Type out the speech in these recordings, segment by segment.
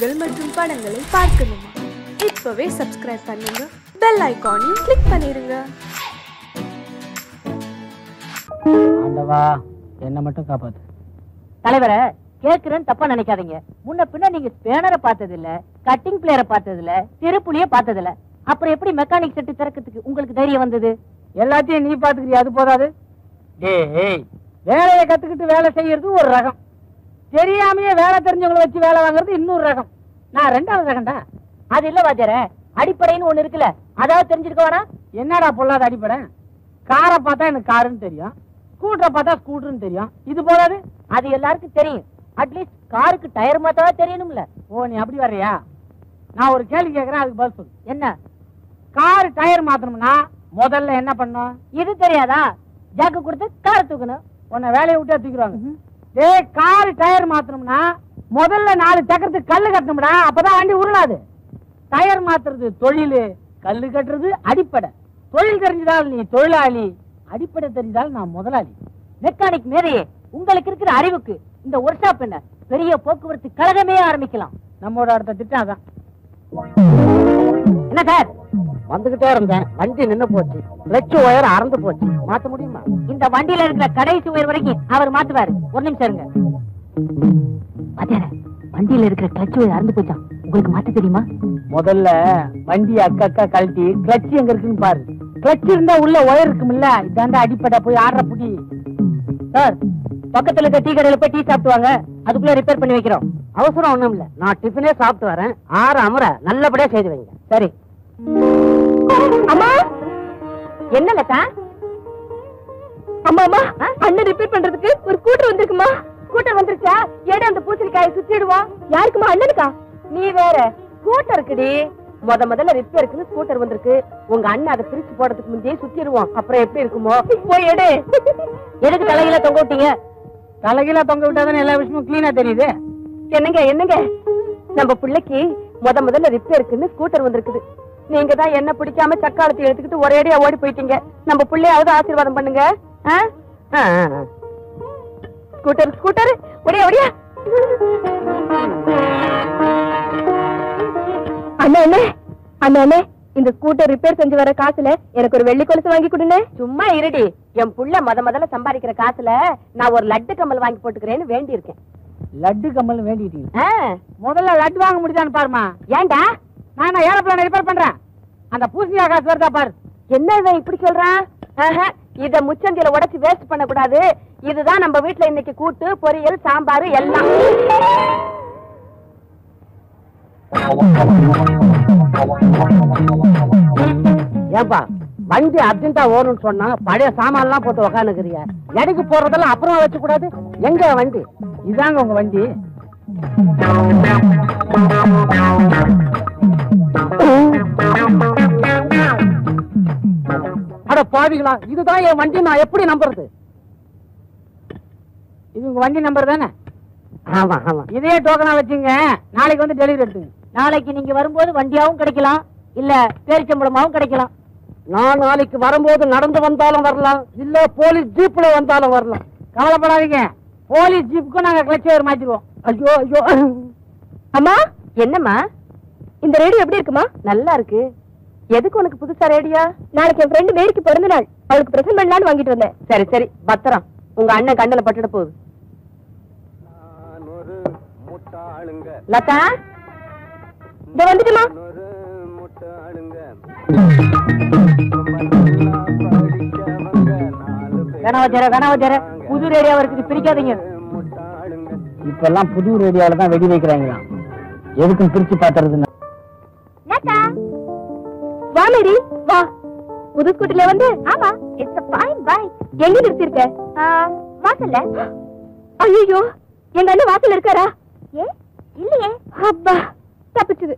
நிகழ்ச்சிகள் மற்றும் படங்களை பார்க்கணுமா? இப்பவே சப்ஸ்கிரைப் பண்ணுங்க, பெல் ஐகானையும் கிளிக் பண்ணிருங்க. ஆண்டவா, என்ன மட்டும் காப்பாத்து. தலைவரை கேக்குறேன்னு தப்பா நினைக்காதீங்க. முன்ன பின்ன நீங்க ஸ்பேனரை பார்த்தது இல்ல, கட்டிங் பிளேயரை பார்த்தது இல்ல, திருப்புளிய பார்த்தது இல்ல. அப்புறம் எப்படி மெக்கானிக் செட்டு திறக்கிறதுக்கு உங்களுக்கு தைரியம் வந்தது? எல்லாத்தையும் நீ பாத்துக்கிறியா? அது போதாது. டேய், வேலையை கத்துக்கிட்டு வேலை செய்யறது ஒரு ரகம், தெரியாமையே வேலை தெரிஞ்சவங்களை வச்சு வேலை வாங்குறது இன்னொரு ரகம். நான் ரெண்டாவது ரகம்டா. அது இல்ல வாத்தியார, அடிப்படைன்னு ஒண்ணு இருக்குல்ல, அதாவது தெரிஞ்சிருக்க வேணா? என்னடா பொல்லாத அடிப்படை? காரை பார்த்தா எனக்கு காருன்னு தெரியும், ஸ்கூட்டரை பார்த்தா ஸ்கூட்டர்னு தெரியும். இது போதாது? அது எல்லாருக்கும் தெரியும். அட்லீஸ்ட் காருக்கு டயர் மாத்தாவா தெரியணும்ல. ஓ, நீ அப்படி வர்றியா? நான் ஒரு கேள்வி கேட்கறேன், அதுக்கு பதில் சொல்லு. என்ன? கார் டயர் மாத்தணும்னா முதல்ல என்ன பண்ணும்? இது தெரியாதா? ஜாக்கு கொடுத்து காரை தூக்கணும். உன்னை வேலையை விட்டே தூக்கிடுவாங்க. டேய், கார் டயர் மாத்தணும்னா முதல்ல 4 சக்கரத்துக்கு கல்லு கட்டணும்டா, அப்பதான் வண்டி உருளாது. டயர் மாத்துறது தொழில், கல்லு கட்டுறது அடிப்படை. தொழில் தெரிஞ்சதால் நீ தொழிலாளி, அடிப்படை தெரிஞ்சால் நான் முதலாளி. மெக்கானிக் மேதையே, உங்களுக்கு இருக்கிற அறிவுக்கு இந்த ஒர்க் ஷாப் என்ன பெரிய போக்குவரத்து கழகமே ஆரம்பிக்கலாம். நம்மோட அடுத்த திட்டம் அதான். என்ன சார்? வந்துகிட்டே இருந்தேன், வண்டி நின்னு போச்சு, கிளட்ச் ஒயர் அறந்து போச்சு. மாத்த முடியுமா? இந்த வண்டியில இருக்கிற கடைசி உயர் வரைக்கும் அவர் மாத்துவாரு. ஒரு நிமிஷம் இருங்க. வண்டியில இருக்கிற கிளட்ச் ஒயர் அறந்து போச்சா? உங்களுக்கு மாத்த தெரியுமா? முதல்ல வண்டி அக்கா கழட்டி கிளட்ச் எங்க இருக்குன்னு பாரு. கிளட்ச் இருந்தா உள்ள ஒயர் இருக்கும்ல, இதாண்டா அடிப்படை. போய் ஆடுற புடி. சார், பக்கத்துல இருக்க டீ கடையில போய் டீ சாப்பிட்டு வாங்க, அதுக்குள்ள ரிப்பேர் பண்ணி வைக்கிறோம். அவசரம் ஒண்ணும் இல்ல, நான் டிஃபனே சாப்பிட்டு வரேன். 6 அமர நல்லபடியா செய்து வைங்க. சரி. அம்மா, என்ன லதா? அம்மா அம்மா, அண்ணன் ரிப்பேர் பண்றதுக்கு ஒரு ஸ்கூட்டர் வந்திருக்குமா? ஸ்கூட்டர் வந்துருச்சா? ஏடா அந்த பூசணிக்காயை சுத்திடுவோம். யாருக்குமா? அண்ணனுக்கா? நீ வேற ஸ்கூட்டருக்குடி. முதல்ல ரிப்பேருக்குன்னு ஸ்கூட்டர் வந்திருக்கு. உங்க அண்ணன் அதை பிரிச்சு போடுறதுக்கு முந்தையே சுத்திடுவோம். அப்புறம் எப்படி இருக்குமோ? போய் எடு. எதுக்கு தலையில தொங்க விட்டீங்க? தலைகீழ தொங்க விட்டாதானே எல்லா விஷயமும் கிளீனா தெரியுது. என்னங்க நம்ம பிள்ளைக்கு முதல்ல ரிப்பேருக்குன்னு ஸ்கூட்டர் வந்திருக்குது. நீங்க தான் என்ன பிடிக்காம சக்காலத்தை எடுத்துக்கிட்டு ஒரேடியா ஓடி போயிட்டீங்க. நம்ம பிள்ளையாவது ஆசீர்வாதம் பண்ணுங்க. ஸ்கூட்டர் ஒடியா. அண்ணே, இந்த ஸ்கூட்டர் ரிப்பேர் செஞ்சு வர காசுல எனக்கு ஒரு வெள்ளி கொலுசு வாங்கி கொடுங்க. சும்மா இருடி. என் புள்ள முதல்ல சம்பாதிக்கிற காசுல நான் ஒரு லட்டு கம்மல் வாங்கி போட்டுக்கிறேன்னு வேண்டி இருக்கேன். லட்டு கம்மல் வேண்டிட்டீங்க? முதல்ல லட்டு வாங்க முடியுதான்னு பாருமா. ஏன்டா? நான் ஏரோப்ளேன் ரிப்பேர் பண்றேன். அந்த பூசணியா காசு வருதா பாரு. என்ன இவன் இப்படி சொல்றான்? இத முச்சந்தில உடைச்சு வேஸ்ட் பண்ண கூடாது. இதுதான் நம்ம வீட்டுல இன்னைக்கு கூட்டு, பொரியல், சாம்பார் எல்லாம். ஏன்பா வண்டி அர்ஜென்டா ஓடணும்னு சொன்னா பழைய சாமான் எல்லாம் போட்டு உக்காந்துக்கிறிய. எடைக்கு போறதெல்லாம் அப்புறமா வச்சு கூடாது. எங்க வண்டி? இதாங்க உங்க வண்டி. அட பாவிகளா, இதுதான் என் வண்டி. நான் எப்படி நம்புறது? இது உங்க வண்டி நம்பர் தானே? ஆமா. இதே டோக்கனா வச்சுங்க, நாளைக்கு வந்து டெலிவரி எடுத்துங்க. நாளைக்கு நீங்க வரும்போது வண்டியாவும் கிடைக்கலாம், இல்ல பேரிச்சம்பளமாவும் கிடைக்கலாம். நான் நாளைக்கு வரும்போது நடந்து வந்தாலும் வரலாம், இல்ல போலீஸ் ஜீப்ல வந்தாலும் வரலாம். கவலைப்படாதீங்க, போலீஸ் ஜீப்புக்கும் நாங்க கிளட்ச் ஒயர் மாத்திடுவோம். ஐயோ. அம்மா, என்னம்மா இந்த ரேடியோ எப்படி இருக்குமா? நல்லா இருக்கு. எதுக்கு உனக்கு புதுசா ரேடியோ? நாளைக்கு என் ஃப்ரெண்டு மேரிக்கு பிறந்த நாள், அவளுக்கு பிரசன்ட் பண்ணலான்னு வாங்கிட்டு வந்தேன். சரி பத்திரம். உங்க அண்ணன் கண்ணுல பட்டுட போகுது. லதா, இத வந்துட்டுமா? வேணாவச்சார புது ரேடியோ இருக்குது, பிரிக்காதீங்க. இப்ப எல்லாம் புது ரேடியோல தான் வெடி வைக்கிறாங்களா? எதுக்கும் பிரிச்சு பாத்துறதுன்னு. வா மேரி, வா. புது ஸ்கூட்டர்ல வந்து? ஆமா, இட்ஸ் a fine bike. எங்க நிறுத்திருக்க? வாசல்ல. ஐயோ, எங்க அண்ணன் வாசல்ல இருக்காரா? இல்லையே. அப்பா, தப்பிச்சது.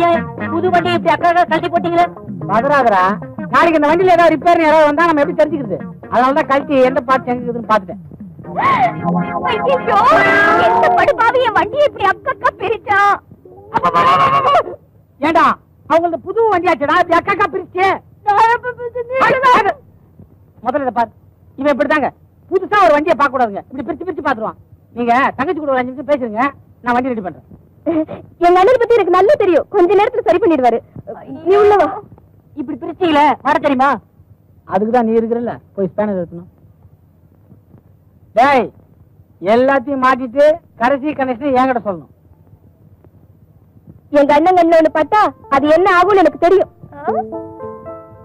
அநியாயம், புது வண்டி இப்படி அக்கா கழட்டி போட்டீங்களே. பதறாதரா, நாளைக்கு இந்த வண்டியில ஏதாவது ரிப்பேர் யாராவது வந்தா நம்ம எப்படி தெரிஞ்சுக்கிறது? அதனாலதான் கழட்டி எந்த பார்த்து எங்க இருக்குதுன்னு பாத்துட்டேன். எந்த படுபாவி என் வண்டியை இப்படி அக்கா பிரிச்சான். ஏண்டா அவங்களது புது வண்டியாச்சடா, இப்படி அக்கா பிரிச்சு. முதல்ல பாரு, இவன் இப்படிதாங்க புதுசா ஒரு வண்டியை பார்க்க கூடாதுங்க, இப்படி பிரிச்சு பிரிச்சு பாத்துருவான். நீங்க தங்கச்சி கூட ஒரு 5 நிமிஷம் பேசுங்க, நான் வண்டி ரெடி பண்றேன். எங்க அண்ணன் பத்தி எனக்கு நல்லா தெரியும், கொஞ்ச நேரத்துல சரி பண்ணிடுவாரு. நீ உள்ளவா. இப்படி பிரிச்சீங்கள வர தெரியுமா? அதுக்குதான் நீ இருக்கிறல்ல, போய் ஸ்பேனர் எடுக்கணும். டேய், எல்லாத்தையும் மாட்டிட்டு கடைசி கனெக்ஷன் என்கிட்ட சொல்லணும். எங்க அண்ணன் கண்ணுல ஒண்ணு பார்த்தா அது என்ன ஆகும்னு எனக்கு தெரியும்.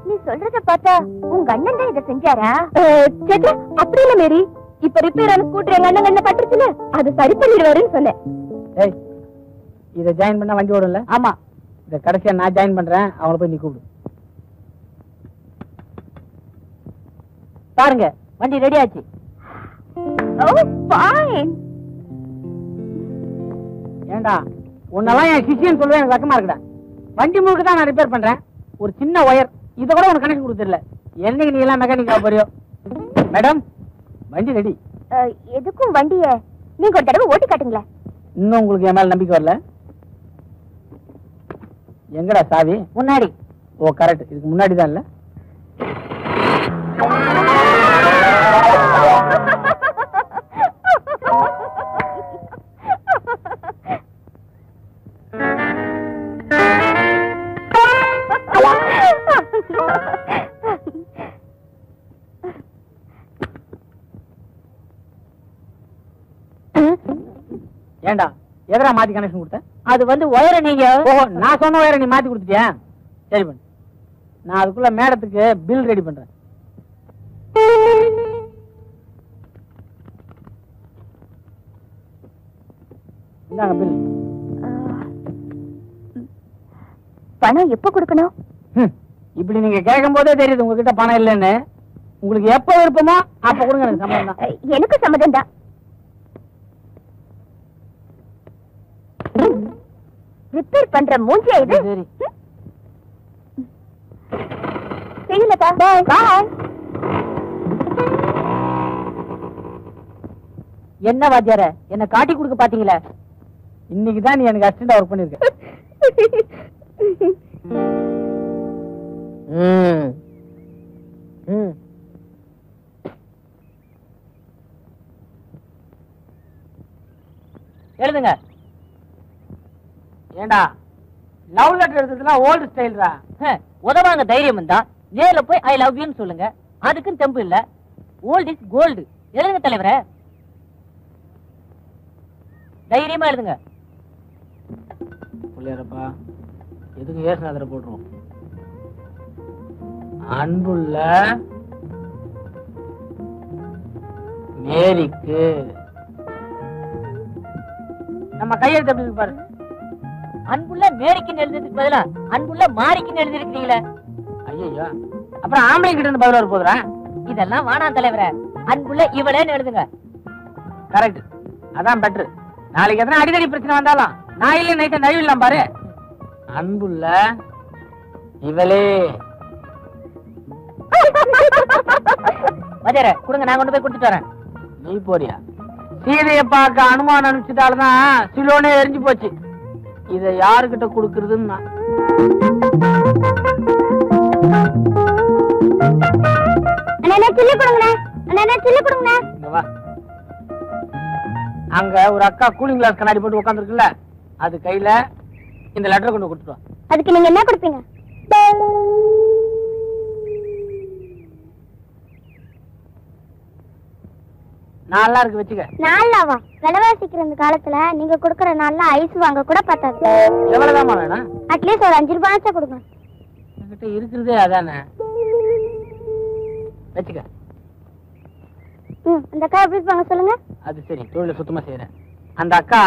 நீ சொல்றத பார்த்தா உங்க அண்ணன் தான் இதை செஞ்சாரா? சேச்சா, அப்படி இல்ல மேரி. இப்ப ரிப்பேர் ஆன ஸ்கூட்டர் எங்க அண்ணன் கண்ண பட்டுச்சுல, அது சரி பண்ணிடுவாருன்னு சொன்னேன். டேய், இதை ஜாயின் பண்ணா வண்டி ஓடும்ல? ஆமா. இதை கடைசியா நான் ஜாயின் பண்றேன், அவளை போய் நீ கூப்பிடு. பாருங்க, வண்டி ரெடி ஆச்சு. ஓ ஃபைன். ஏண்டா உன்னெல்லாம் என் சிஷியன்னு சொல்லுவேன், எனக்கு வெக்கமா இருக்குடா. வண்டி முழுக்க தான் நான் ரிப்பேர் பண்றேன். ஒரு சின்ன ஒயர், இதை கூட உனக்கு கனெக்ஷன் கொடுத்துடல. என்னைக்கு நீ எல்லாம் மெக்கானிக்கா போறியோ. மேடம், வண்டி ரெடி. எதுக்கும் வண்டிய நீங்க ஒரு தடவை ஓட்டி காட்டுங்களேன். இன்னும் உங்களுக்கு என் மேல நம்பிக்கை வரல? எங்கடா சாவி? முன்னாடி. ஓ கரெக்ட், இதுக்கு முன்னாடி தான் இல்ல. ஏண்டா எதரா மாத்தி கனெக்ஷன் கொடுத்த? அது வந்து ஒயரை நீங்க. ஓஹோ, நான் சொன்ன ஒயரை நீ மாத்தி கொடுத்துட்டியா? சரி பண்ணு, நான் அதுக்குள்ள மேடத்துக்கு பில் ரெடி பண்றேன். இந்தாங்க பில். பணம் எப்ப கொடுக்கணும்? இப்படி நீங்க கேட்கும் போதே தெரியுது உங்ககிட்ட பணம் இல்லைன்னு. உங்களுக்கு எப்ப விருப்பமோ அப்ப கொடுங்க, எனக்கு சம்மதம் தான். எனக்கு சம்மதம் தான். ரிப்பேர் பண்ற மூஞ்சியா இது? சரி. செய்யலக்கா, பாய் பாய். என்ன வாத்தியார, என்ன காட்டி கொடுக்க பாத்தீங்களா? இன்னைக்கு தான் நீ எனக்கு அசிஸ்டண்டா ஒர்க் பண்ணிருக்க. எழுதுங்க. ஏண்டா லவ் லெட்டர் எழுதுறதுலாம் ஓல்டு ஸ்டைல்ரா. உதவாங்க தைரியம் இருந்தா நேர்ல போய் ஐ லவ் யூன்னு சொல்லுங்க. அதுக்கும் தெம்பு இல்ல. Old is gold. எழுதுங்க தலைவரே, தைரியமா எழுதுங்க. புள்ளையரப்பா, எதுக்கு ஏசுநாதரை போட்டுருவோம். அன்புள்ள மேரிக்கு. நம்ம கையெழுத்து எப்படி இருக்கு பாரு. அன்புள்ள மேரிக்குன்னு எழுதுறதுக்கு பதிலா அன்புள்ள மாரிக்குன்னு எழுதிருக்கீங்களே. ஐயோ, அப்புறம் ஆம்பளை கிட்ட இருந்து பதில் வர போதுரா? இதெல்லாம் வாணாம் தலைவரே, அன்புள்ள இவளேன்னு எழுதுங்க. கரெக்ட், அதான் பெட்ரு. நாளைக்கு எத்தனை அடிக்கடி பிரச்சனை வந்தாலும் நான் இல்ல நைட்ட நழுவிடலாம் பாரு. அன்புள்ள இவளே. வாத்தியாரே கொடுங்க, நான் கொண்டு போய் கொடுத்துட்டு வரேன். நீ போறியா? சீதையை பார்க்க அனுமானம் அனுப்பிச்சிட்டால்தான் சிலோனே எரிஞ்சு போச்சு. இதை யாருக்கிட்ட கொடுக்கறதுன்னு அங்க ஒரு அக்கா கூலிங் கிளாஸ் கண்ணாடி போட்டு உட்கார்ந்து இருக்குல்ல, அது கையில இந்த லெட்டர் கொண்டு கொடுத்துருவா. அதுக்கு நீங்க என்ன கொடுப்பீங்க? நல்லா இருக்கு, வச்சுக்க. நாலாவா? விலைவாசிக்கிற இந்த காலத்துல நீங்க கொடுக்கற நாள்ல ஐஸ் வாங்க கூட பத்தாது. எவ்வளவுதாமா வேணும்? அட்லீஸ்ட் ஒரு 5 ரூபாய் கொடுங்க. என்கிட்ட இருக்கிறதே அதானே, வச்சுக்க. அந்த அக்கா எப்படி இருப்பாங்க சொல்லுங்க? அது சரி, தொழில சுத்தமா செய்யறேன். அந்த அக்கா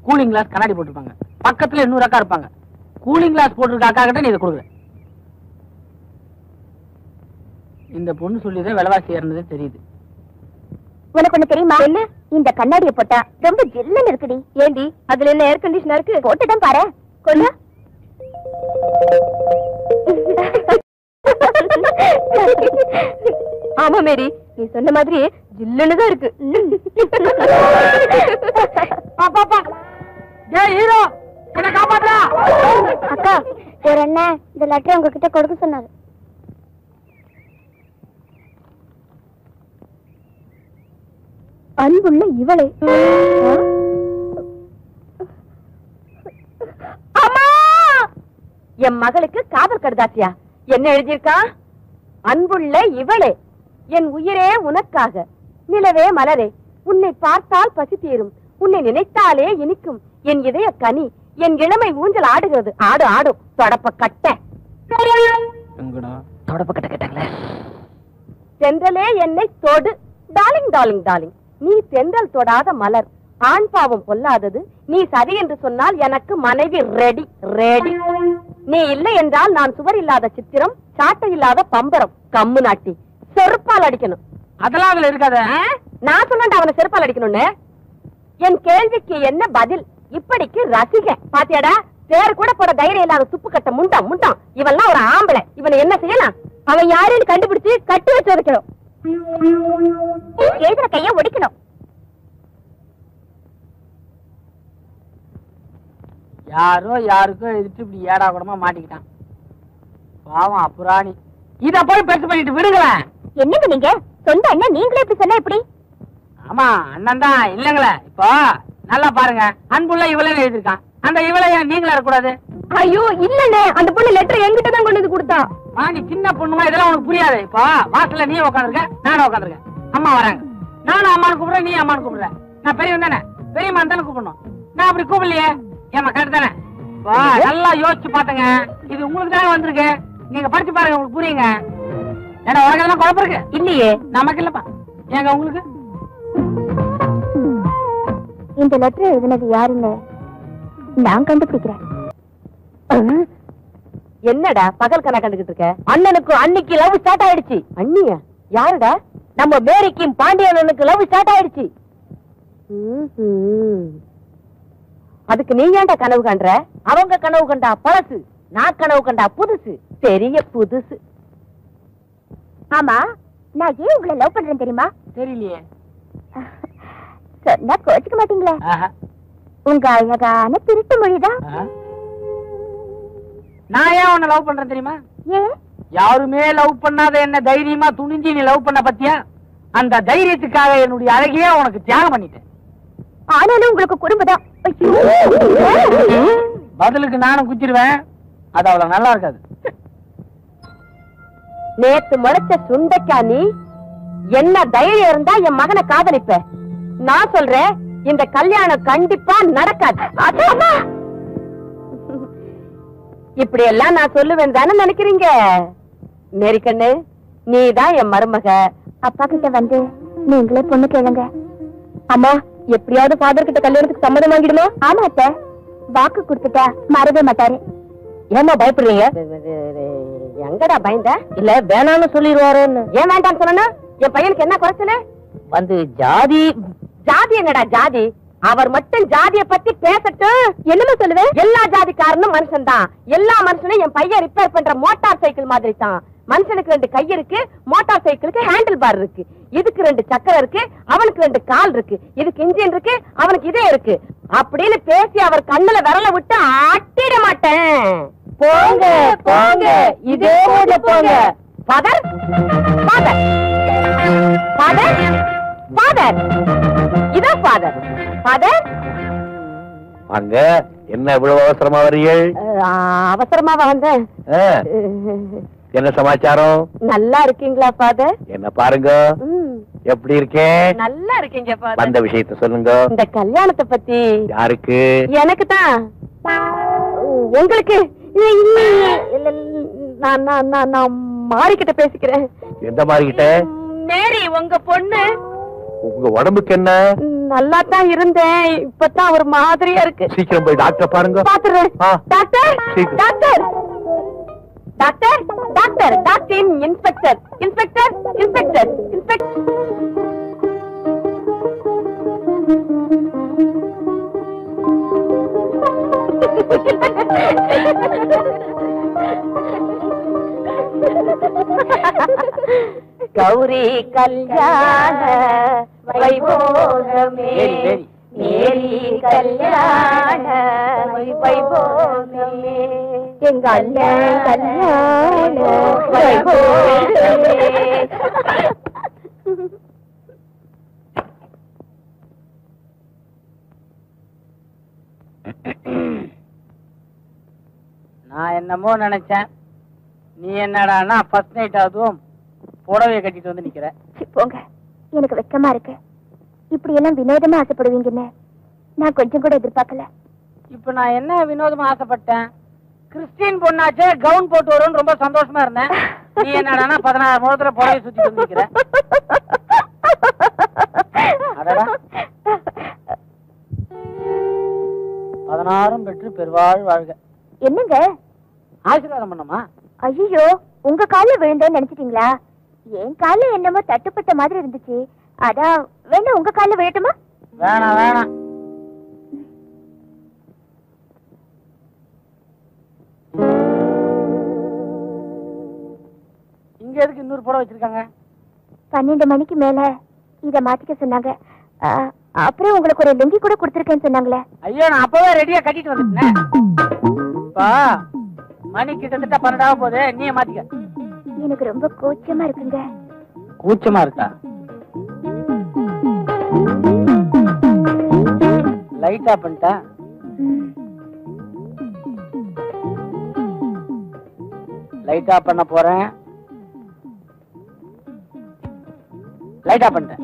கூலிங் கிளாஸ் கண்ணாடி போட்டுருப்பாங்க, பக்கத்துல இன்னொரு அக்கா இருப்பாங்க. கூலிங் கிளாஸ் போட்டிருக்க அக்கா கிட்ட நீ இதை கொடுக்குற. இந்த பொண்ணு சொல்லிதான் விலைவாசி ஏறினதே தெரியுது. உனக்கு ஒண்ணு தெரியுமா? என்ன? இந்த கண்ணாடியை போட்டா ரொம்ப ஜில்லுன்னு இருக்குடி. ஏண்டி, அதுல என்ன ஏர் கண்டிஷனா இருக்கு? போட்டுதான் பாரு. கொள்ள ஆமா மேரி, நீ சொன்ன மாதிரி ஜில்லுன்னு தான் இருக்கு. அக்கா, ஒரு அண்ணன் இந்த லெட்டர் உங்ககிட்ட கொடுக்க சொன்னாரு. அன்புள்ள இவளே. அம்மா, என் மகளுக்கு காதல் கடுதாசியா? என்ன எழுதியிருக்கா? அன்புள்ள இவளே, என் உயிரே உனக்காக, நிலவே மலரே, உன்னை பார்த்தால் பசி தீரும், உன்னை நினைத்தாலே இனிக்கும், என் இதய கனி, என் இளமை ஊஞ்சல் ஆடுகிறது. ஆடு ஆடும் தொடப்ப கட்ட. தொடப்ப கட்ட கேட்டாங்களே. தென்றலே என்னை தொடு, டார்லிங் டார்லிங் டார்லிங், நீ தென்றல் தொடாத மலர், ஆண் பாவம் பொல்லாதது, நீ சரி என்று சொன்னால் எனக்கு மனைவி ரெடி ரெடி. நீ இல்லை என்றால் நான் சுவர் இல்லாத சித்திரம், சாட்டை இல்லாத பம்பரம், கம்மு நாட்டி செருப்பால் அடிக்கணும். அதெல்லாம் அதுல இருக்காத. நான் சொன்னேன் அவனை செருப்பால் அடிக்கணும்னு. என் கேள்விக்கு என்ன பதில்? இப்படிக்கு ரசிக பாத்தியாடா, பேர் கூட போட தைரியம் இல்லாத துப்பு கட்ட முண்டாம் முண்டாம். இவெல்லாம் ஒரு ஆம்பளை, இவனை என்ன செய்யலாம்? அவன் யாருன்னு கண்டுபிடிச்சு கட்டி வச்சு வைக்கணும். எழுதுற கைய ஒடிக்கணும். யாரோ யாருக்கோ எழுதிட்டு இப்படி ஏடா கூடமா மாட்டிக்கிட்டான். பாவம் அப்புராணி. இத போய் பெருசு பண்ணிட்டு விடுங்களேன். என்னங்க நீங்க சொந்த அண்ணன் நீங்களே இப்படி சொன்ன எப்படி? ஆமா அண்ணன் தான் இல்லங்களே. இப்போ நல்லா பாருங்க, அன்புள்ள இவளே எழுதிருக்கான். அந்த இவளை நீங்களே இருக்கக்கூடாது. ஐயோ இல்லண்ணே, அந்த பொண்ணு லெட்டர் என்கிட்ட தான் கொண்டு வந்து கொடுத்தா. நீ சின்ன பொண்ணுமா, இதெல்லாம் உனக்கு புரியாது. இப்போ வாசல்ல நீ உட்காந்துருக்க, நானும் உட்காந்துருக்கேன். அம்மா வராங்க, நானும் அம்மானு கூப்பிடுறேன், நீ அம்மானு கூப்பிடுற. நான் பெரியவன் தானே, பெரியம்மா தானே கூப்பிடணும். நான் அப்படி கூப்பிடலையே, ஏமா கரெக்ட் தானே? நல்லா யோசிச்சு பாத்துங்க, இது உங்களுக்கு தானே வந்திருக்கு. நீங்க படிச்சு பாருங்க, உங்களுக்கு புரியுங்க. ஏன்னா உனக்கு எல்லாம் குழப்பம் இருக்கு இல்லையே? நமக்கு இல்லப்பா. ஏங்க உங்களுக்கு? இந்த லெட்டர் எழுதினது யாருன்னு நான் கண்டுபிடிக்கிறேன். என்னடா பகல் கணா கண்டுகிட்டு இருக்க? அண்ணனுக்கு அன்னைக்கு லவ் ஸ்டார்ட் ஆயிடுச்சு. அண்ணியா? யாருடா? நம்ம மேரிக்கும் பாண்டியனுக்கு லவ் ஸ்டார்ட் ஆயிடுச்சு. அதுக்கு நீ ஏன்டா கனவு காண்ற? அவங்க கனவு கண்டா பழசு, நான் கனவு கண்டா புதுசு. பெரிய புதுசு. ஆமா, நான் ஏன் உங்களை லவ் பண்றேன் தெரியுமா? தெரியலையே. சொன்னா கோச்சுக்க மாட்டீங்களே. உங்க அழகான திருட்டு மொழிதான். நான் ஏன் உன்னை லவ் பண்றேன் தெரியுமா? ஏன்? யாருமே லவ் பண்ணாத என்ன தைரியமா துணிஞ்சு நீ லவ் பண்ண பத்தியா? அந்த தைரியத்துக்காக என்னுடைய அழகையே உனக்கு தியாகம் பண்ணிட்டேன். ஆனாலும் உங்களுக்கு குறும்புதான். பதிலுக்கு நானும் குச்சிருவேன். அது அவ்வளவு நல்லா இருக்காது. நேத்து முளைச்ச சுண்டைக்கா நீ. என்ன தைரியம் இருந்தா என் மகனை காதலிப்ப? நான் சொல்றேன், இந்த கல்யாணம் கண்டிப்பா நடக்காது. இப்படி எல்லாம் நான் சொல்லுவேன் தானே நினைக்கிறீங்க? மேரிக்கண்ணு, நீதான் என் மருமக. அப்பா கிட்ட வந்து நீங்களே பொண்ணு கேளுங்க. அம்மா, எப்படியாவது ஃபாதர் கிட்ட கல்யாணத்துக்கு சம்மதம் வாங்கிடுமா? ஆமா அத்தை, வாக்கு கொடுத்துட்டா மறவே மாட்டாரு. ஏமா பயப்படுறீங்க? எங்கடா பயந்த? இல்ல வேணான்னு சொல்லிடுவாருன்னு. ஏன் வேண்டான்னு சொல்லணும்? என் பையனுக்கு என்ன குறைச்சல? வந்து ஜாதி. ஜாதி என்னடா ஜாதி? அவர் மட்டும் ஜாதிய பத்தி பேசட்டும். என்னமா சொல்லுவேன்? எல்லா ஜாதிக்காரனும் மனுஷன் தான். எல்லா மனுஷனும் என் பையன் ரிப்பேர் பண்ற மோட்டார் சைக்கிள் மாதிரி தான். மனுஷனுக்கு 2 கை இருக்கு, மோட்டார் சைக்கிளுக்கு ஹேண்டில் பார் இருக்கு. இதுக்கு 2 சக்கரம் இருக்கு, அவனுக்கு 2 கால் இருக்கு. இதுக்கு இன்ஜின் இருக்கு, அவனுக்கு இதே இருக்கு. அப்படின்னு பேசி அவர் கண்ணுல விரல விட்டு ஆட்டிட மாட்டேன். போங்க போங்க, இதே போங்க. ஃபாதர் ஃபாதர் ஃபாதர் ஃபாதர், இதோ ஃபாதர். ஃபாதர் அங்க என்ன இவ்வளவு அவசரமா வரீர்கள்? அவசரமாவா வந்தேன். என்ன சமாச்சாரம்? நல்லா இருக்கீங்களா ஃபாதர்? என்ன பாருங்க, எப்படி இருக்கேன்? நல்லா இருக்கீங்க ஃபாதர். வந்த விஷயத்தை சொல்லுங்க. இந்த கல்யாணத்தை பத்தி. யாருக்கு? எனக்கு தான். உங்களுக்கு? நான் மாறிக்கிட்ட பேசிக்கிறேன். எந்த மாறிக்கிட்ட? மேரி, உங்க பொண்ணு. உங்க உடம்புக்கு என்ன? நல்லா தான் இருந்தேன், இப்பதான் ஒரு மாதிரியா இருக்கு. சீக்கிரம் போய் டாக்டர் பாருங்க. பாத்துறேன். Doctor doctor doctor doctor doctor inspector inspector inspector inspector. Gauri கல்யாண வைபோகமே மேரி கல்யாண வைபோகமே எங்க அண்ணன் கல்யாண வைபோகமே. நான் என்னமோ நினைச்சேன், நீ என்னடான்னா ஃபர்ஸ்ட் நைட் அதுவும் புடவைய கட்டிட்டு வந்து நிக்கிற. போங்க, எனக்கு வெக்கமா இருக்கு. இப்படி எல்லாம் வினோதமா ஆசைப்படுவீங்கன்னு நான் கொஞ்சம் கூட எதிர்பார்க்கல. இப்ப நான் என்ன வினோதமா ஆசைப்பட்டேன்? கிறிஸ்டின் பொண்ணாச்சே கவுன் போட்டு வரும்னு ரொம்ப சந்தோஷமா இருந்தேன். நீ என்னடான்னா 16 முகத்துல புடவை சுத்திட்டு வந்து நிக்கிற. அடடா, 16 பெற்று பெருவாழ் வாழ்க. என்னங்க ஆசீர்வாதம் பண்ணமா? ஐயோ, உங்க கால்ல விழுந்தேன்னு நினைச்சிட்டீங்களா? என் கால்ல என்னமோ தட்டுப்பட்ட மாதிரி இருந்துச்சு, அதான் வேணா உங்க கால்ல விழட்டுமா? வேணாம் வேணாம். இங்க எதுக்கு இன்னொரு புடவை வச்சிருக்காங்க? 12 மணிக்கு மேல இத மாத்திக்க சொன்னாங்க. அப்புறம் உங்களுக்கு ஒரு லுங்கி கூட கொடுத்துருக்கேன்னு சொன்னாங்களே. ஐயோ, நான் அப்பவே ரெடியா கட்டிட்டு வந்துட்டேன். மணி கிட்டத்தட்ட 12 போகுது, நீ மாத்திக்க. எனக்கு ரொம்ப கூச்சமா இருக்குங்க. கூச்சமா இருக்கா? லைட் ஆஃப் பண்ணிட்டா? லைட் ஆஃப் பண்ண போறேன். லைட் ஆஃப் பண்ணிட்டேன்.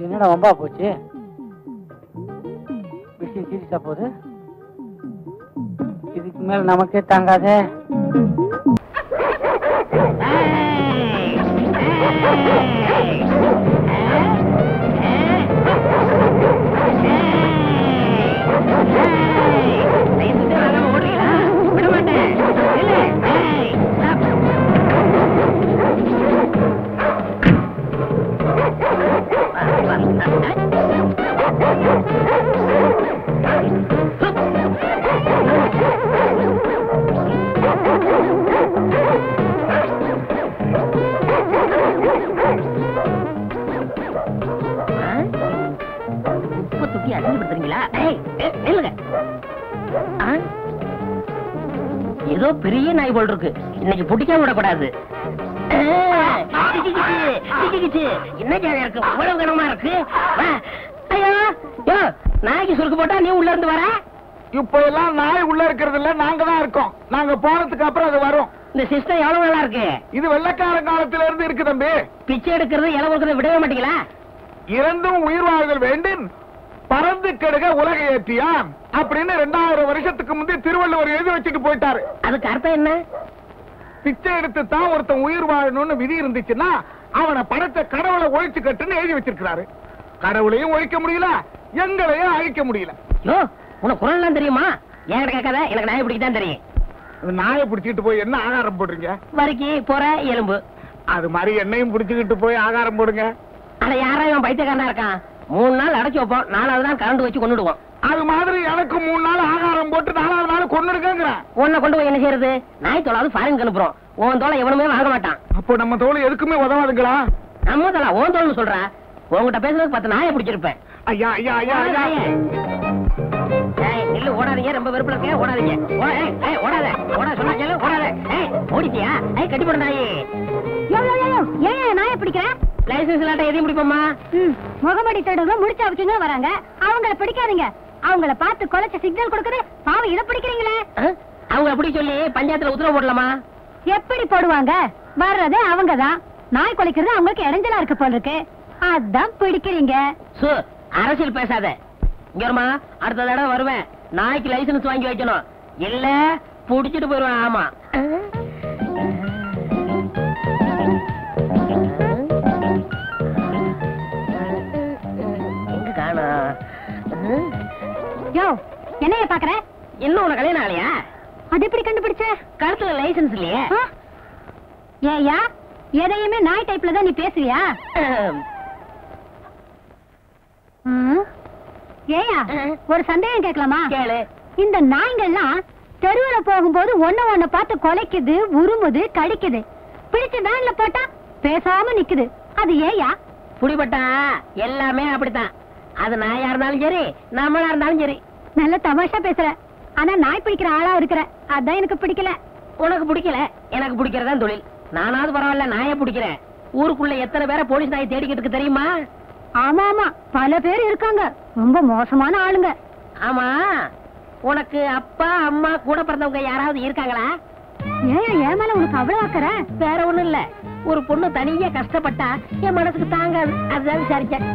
என்னடா வம்பா போச்சு? விஷயம் சீரியஸா போகுது. இதுக்கு மேல நமக்கே தாங்காதே. ஏதோ பெரிய நாய் போல் இருக்கு, இன்னைக்கு பிடிக்காம விடக்கூடாது. என்ன ஜாலியா இருக்கு, இவ்வளவு கனமா இருக்கு. ஐயோ, நாய்க்கு சுருக்கு போட்டா நீ உள்ள இருந்து வர. இப்ப எல்லாம் நாய் உள்ள இருக்கிறது இல்ல, நாங்க தான் இருக்கோம். நாங்க போனதுக்கு அப்புறம் அது வரும். இந்த சிஸ்டம் எவ்வளவு நல்லா இருக்கு. இது வெள்ளக்கார காலத்துல இருந்து இருக்கு தம்பி. பிச்சை எடுக்கிறது இலை கொடுக்கறத விடவே மாட்டீங்களா? இறந்தும் உயிர் வாழ்தல் வேண்டும், பறந்து கெடுக உலக ஏற்றியான் அப்படின்னு 2000 வருஷத்துக்கு முந்தைய திருவள்ளுவர் எழுதி வச்சுட்டு போயிட்டாரு. அதுக்கு அர்த்தம் என்ன? பிச்சை எடுத்து தான் ஒருத்தன் உயிர் வாழணும்னு விதி இருந்துச்சுன்னா அவனை படைச்ச கடவுளை ஒழிச்சு கட்டுன்னு எழுதி வச்சிருக்கிறாரு. கடவுளையும் ஒழிக்க முடியல, எங்களையும் அழிக்க முடியல. உனக்கு குரல் எல்லாம் தெரியுமா? ஏன் கேட்காத, எனக்கு நாயை பிடிக்கதான் தெரியும். நாயை பிடிச்சிட்டு போய் என்ன ஆகாரம் போடுறீங்க? வரைக்கு போற எலும்பு. அது மாதிரி என்னையும் பிடிச்சுக்கிட்டு போய் ஆகாரம் போடுங்க. ஆனா யாரா இவன் பைத்தியக்காரனா இருக்கான்? 3 நாள் அடைச்சு வைப்போம், 4வது நாள் கரண்ட் வச்சு கொண்டுடுவோம். அது மாதிரி எனக்கு 3 நாள் ஆகாரம் போட்டு 4வது நாள் கொண்டுடுங்கிறேன். உன்னை கொண்டு போய் என்ன செய்யறது? நாய் தோளாவது ஃபாரின் அனுப்புறோம், உன் தோலை எவனுமே வாங்க மாட்டான். அப்போ நம்ம தோல் எதுக்குமே உதவாதுங்களா? நம்ம தோலா உன் தோல்னு சொல்ற? உங்ககிட்ட பேசுறதுக்கு 10 நாயை பிடிச்சிருப்பேன். ஐயா ஐயா ஐயா ஐயா, இல்ல ஓடாதீங்க, ரொம்ப வெறுப்புல இருக்க, ஓடாதீங்க. ஓடாத, ஓட சொன்னா கேளு, ஓடாத. ஓடிட்டியா? கட்டி போட நாயே. ஏன் நாயை பிடிக்கிற? லைசன்ஸ் இல்லாட்ட எதையும் பிடிப்போமா? முகமடி தடுவை முடிச்சு அவச்சுங்க வராங்க, அவங்கள பிடிக்காதீங்க. அவங்கள பார்த்து கொலைச்ச சிக்னல் கொடுக்குது, பாவம் இதை பிடிக்கிறீங்களே. அவங்க அப்படி சொல்லி பஞ்சாயத்துல உத்தரவு போடலாமா? எப்படி போடுவாங்க? வர்றதே அவங்கதான். நாய் கொலைக்கிறது அவங்களுக்கு இடைஞ்சலா இருக்கு போல இருக்கு, அதான் பிடிக்கிறீங்க. அரசியல் பேசாத. இங்க வருமா, அடுத்த தடவை வருவேன், நாய்க்கு லைசன்ஸ் வாங்கி வைக்கணும், இல்ல புடிச்சிட்டு போயிருவேன். ஆமா, எங்க காணோம்? யோ, என்னைய பாக்குற? இன்னும் உனக்கு கல்யாணம் ஆலையா? அது எப்படி கண்டுபிடிச்ச? கழுத்துல லைசன்ஸ் இல்லையே. ஏயா, எதையுமே நாய் டைப்ல தான் நீ பேசுவியா? ஏயா ஒரு சந்தேகம் கேட்கலாமா? கேளு. இந்த நாய்கள்லாம் தெருவுல போகும்போது ஒண்ணு பார்த்து கொலைக்குது, உருமுது, கடிக்குது. பிடிச்ச வேன்ல போட்டா பேசாம நிக்குது. அது ஏயா? புடிபட்டா எல்லாமே அப்படித்தான். அது நாயா இருந்தாலும் சரி, நம்மளா இருந்தாலும் சரி. நல்ல தமாஷா பேசுற. ஆனா நாய் பிடிக்கிற ஆளா இருக்கிற, அதான் எனக்கு பிடிக்கல. உனக்கு பிடிக்கல, எனக்கு பிடிக்கிறதான் தொழில். நானாவது பரவாயில்ல, நாயை பிடிக்கிறேன். ஊருக்குள்ள எத்தனை பேரை போலீஸ் நாயை தேடிக்கிட்டு இருக்கு தெரியுமா? ஆமா ஆமா, பல பேர் இருக்காங்க, ரொம்ப மோசமான ஆளுங்க. ஆமா, உனக்கு அப்பா அம்மா கூட பிறந்தவங்க யாராவது இருக்காங்களா? ஏன் ஏன் மேல உனக்கு அவ்வளவு அக்கறை? வேற ஒண்ணும் இல்ல, ஒரு பொண்ணு தனியா கஷ்டப்பட்டா என் மனசுக்கு தாங்காது, அதுதான் விசாரிச்சேன்.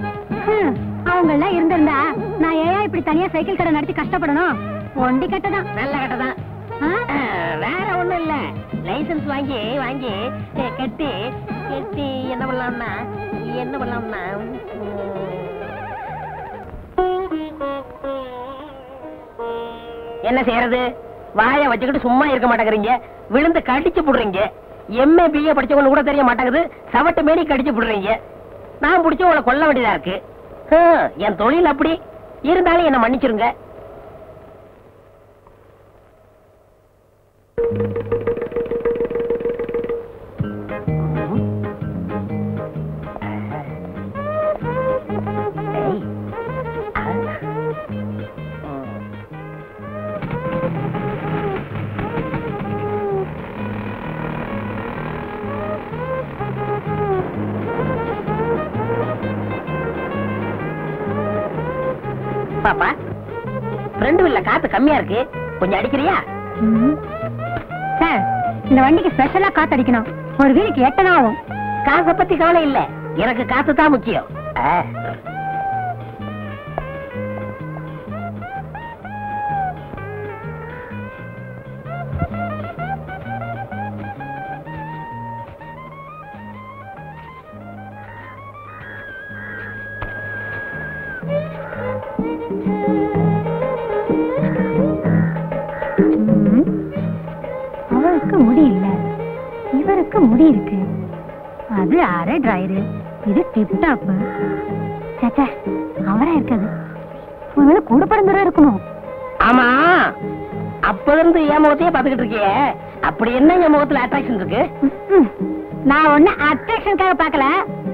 அவங்க எல்லாம் இருந்திருந்தா நான் ஏன் இப்படி தனியா சைக்கிள் கடை நடத்தி கஷ்டப்படணும்? ஒண்டி கட்டதான். நல்ல கட்டதான். வேற ஒண்ணும் இல்ல, லைசன்ஸ் வாங்கி வாங்கி கட்டி கட்டி என்ன பண்ணலாம்னா என்ன செய்யறது? வாயை வச்சுக்கிட்டு சும்மா இருக்க மாட்டேங்கிறீங்க, விழுந்து கடிச்சு போடுறீங்க. எம்ஏ பிஏ படிச்சவங்க கூட தெரிய மாட்டேங்குது, சவட்டு மேடி கடிச்சு போடுறீங்க. நான் பிடிச்ச உங்களை கொல்ல வேண்டியதா இருக்கு. என் தொழில் அப்படி இருந்தாலும் என்ன மன்னிச்சிருங்க. பாப்பா, ஃப்ரெண்டு இல்ல, காத்து கம்மியா இருக்கு, கொஞ்சம் அடிக்கிறியா? சார், இந்த வண்டிக்கு ஸ்பெஷலா காத்து அடிக்கணும். ஒரு வீலுக்கு 8 ஆகும். காசை பத்தி கவலை இல்ல, எனக்கு காத்து தான் முக்கியம். அவருக்கு முடி இல்ல, இவருக்கு முடி இருக்கு. அது அரை டிரைரு, இது டிப் டாப். சேச்சா, அவரா இருக்காது, ஒருவேளை கூட பிறந்தவரா இருக்கணும். ஆமா, அப்ப இருந்து என் முகத்தையே பாத்துக்கிட்டு இருக்கிய, அப்படி என்ன என் முகத்துல அட்ராக்ஷன் இருக்கு? நான் ஒண்ணு அட்ராக்ஷனுக்காக பாக்கல,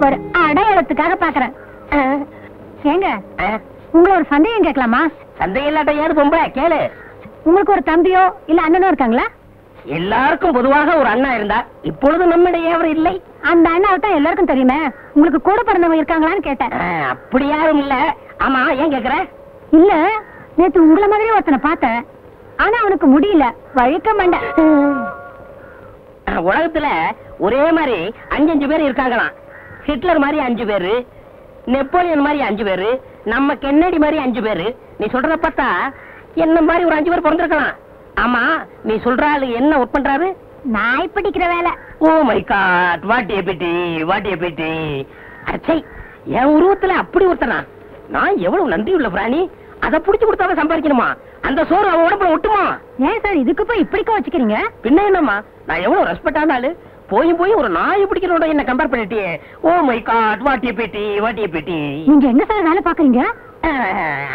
ஒரு அடையாளத்துக்காக பாக்குறேன். ஏங்க, உங்களை ஒரு சந்தேகம் கேட்கலாமா? சந்தேகம் இல்லாட்ட ஏது பொம்பளை, கேளு. உங்களுக்கு ஒரு தம்பியோ இல்ல அண்ணனோ இருக்காங்களா? எல்லாருக்கும் பொதுவாக ஒரு அண்ணா இருந்தா, இப்பொழுது நம்மிடையே அவர் இல்லை. அந்த அண்ணாவை தான் எல்லாருக்கும் தெரியுமே, உங்களுக்கு கூட பிறந்தவங்க இருக்காங்களான்னு கேட்டேன். அப்படி யாரும் இல்ல. ஆமா, ஏன் கேக்குற? இல்ல, நேத்து உங்களை மாதிரி ஒருத்தனை பார்த்தேன், ஆனா அவனுக்கு முடியல, வழுக்க மாட்டேன். உலகத்துல ஒரே மாதிரி 5 பேர் இருக்காங்களாம். ஹிட்லர் மாதிரி 5 பேரு, நெப்போலியன் மாதிரி 5 பேரு, நம்ம கென்னடி மாதிரி 5 பேரு. நீ சொல்றத பார்த்தா என்ன மாதிரி ஒரு 5 பேர் பிறந்திருக்கலாம். ஆமா, நீ சொல்ற ஆளு என்ன ஒர்க் பண்றாரு? நாய் பிடிக்கிற வேலை. Oh my God, what a pity, what a pity. அச்சை, என் உருவத்துல அப்படி ஒருத்தனா? நான் எவ்வளவு நன்றி உள்ள பிராணி. அதை புடிச்சு கொடுத்தாதான் சம்பாதிக்கணுமா? அந்த சோறு அவன் உடம்புல ஒட்டுமா? ஏன் சார் இதுக்கு போய் இப்படிக்கா வச்சுக்கிறீங்க? பின்ன என்னம்மா, நான் எவ்வளவு ரெஸ்பெக்டான ஆளு, போய் ஒரு நாய் பிடிக்கிறோட என்ன கம்பேர் பண்ணிட்டியே. Oh my God, what a pity, what a pity. நீங்க என்ன சார் வேலை பாக்குறீங்க?